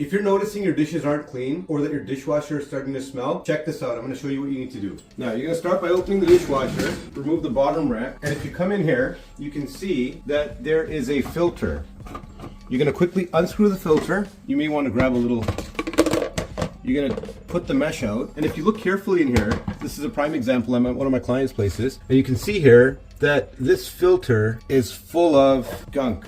If you're noticing your dishes aren't clean or that your dishwasher is starting to smell, check this out. I'm going to show you what you need to do. Now, you're going to start by opening the dishwasher, remove the bottom rack, and if you come in here, you can see that there is a filter. You're going to quickly unscrew the filter. You may want to grab a little... You're going to put the mesh out, and if you look carefully in here, this is a prime example. I'm at one of my clients' places, and you can see here that this filter is full of gunk.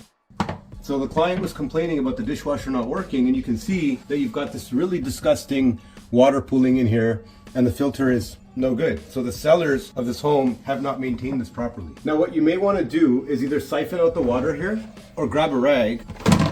So the client was complaining about the dishwasher not working, and you can see that you've got this really disgusting water pooling in here, and the filter is no good. So the sellers of this home have not maintained this properly. Now what you may want to do is either siphon out the water here, or grab a rag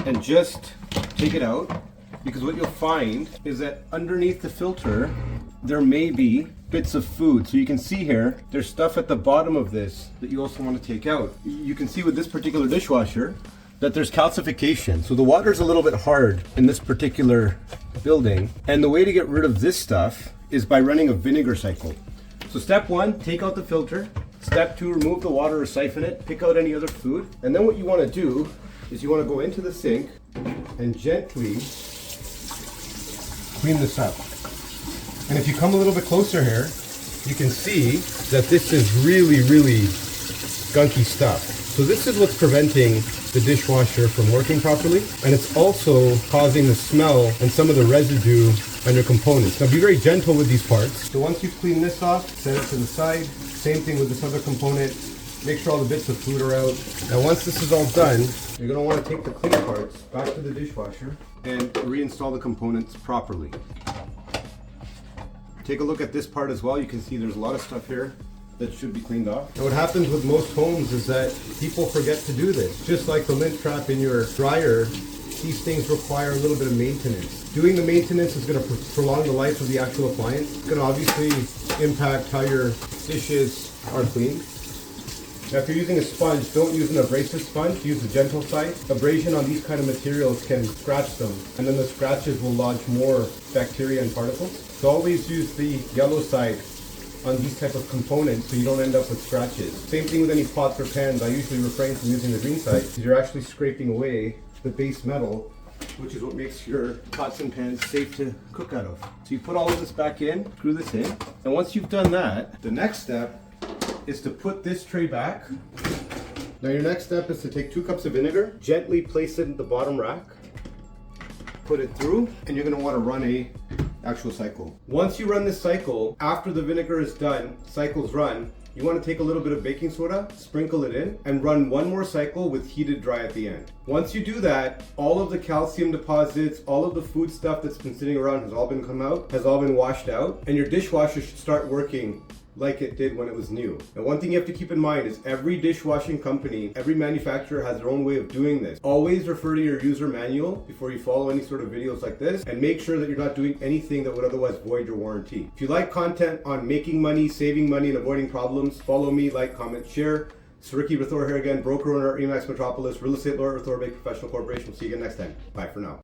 and just take it out, because what you'll find is that underneath the filter there may be bits of food. So you can see here, there's stuff at the bottom of this that you also want to take out. You can see with this particular dishwasher that there's calcification. So the water's a little bit hard in this particular building. And the way to get rid of this stuff is by running a vinegar cycle. So step one, take out the filter. Step two, remove the water or siphon it, pick out any other food. And then what you want to do is you want to go into the sink and gently clean this up. And if you come a little bit closer here, you can see that this is really, really gunky stuff. So this is what's preventing the dishwasher from working properly, and it's also causing the smell and some of the residue on your components. Now be very gentle with these parts. So once you've cleaned this off, set it to the side. Same thing with this other component. Make sure all the bits of food are out. Now once this is all done, you're going to want to take the clean parts back to the dishwasher and reinstall the components properly. Take a look at this part as well. You can see there's a lot of stuff here that should be cleaned off. And what happens with most homes is that people forget to do this. Just like the lint trap in your dryer, these things require a little bit of maintenance. Doing the maintenance is going to prolong the life of the actual appliance. It's going to obviously impact how your dishes are cleaned. Now if you're using a sponge, don't use an abrasive sponge, use the gentle side. Abrasion on these kind of materials can scratch them, and then the scratches will lodge more bacteria and particles. So always use the yellow side on these type of components so you don't end up with scratches. Same thing with any pots or pans. I usually refrain from using the green side because you're actually scraping away the base metal, which is what makes your pots and pans safe to cook out of. So you put all of this back in, screw this in, and once you've done that, the next step is to put this tray back. Now your next step is to take 2 cups of vinegar, gently place it in the bottom rack, put it through, and you're going to want to run a actual cycle. Once you run this cycle, after the vinegar is done, cycles run, you want to take a little bit of baking soda, sprinkle it in, and run one more cycle with heated dry at the end. Once you do that, all of the calcium deposits, all of the food stuff that's been sitting around has all been washed out, and your dishwasher should start working like it did when it was new. And one thing you have to keep in mind is every dishwashing company, every manufacturer has their own way of doing this. Always refer to your user manual before you follow any sort of videos like this, and make sure that you're not doing anything that would otherwise void your warranty. If you like content on making money, saving money, and avoiding problems, follow me, like, comment, share. It's Ricky Rathore here again, broker owner at Metropolis, real estate lawyer at Rathore Baig Professional Corporation. We'll see you again next time. Bye for now.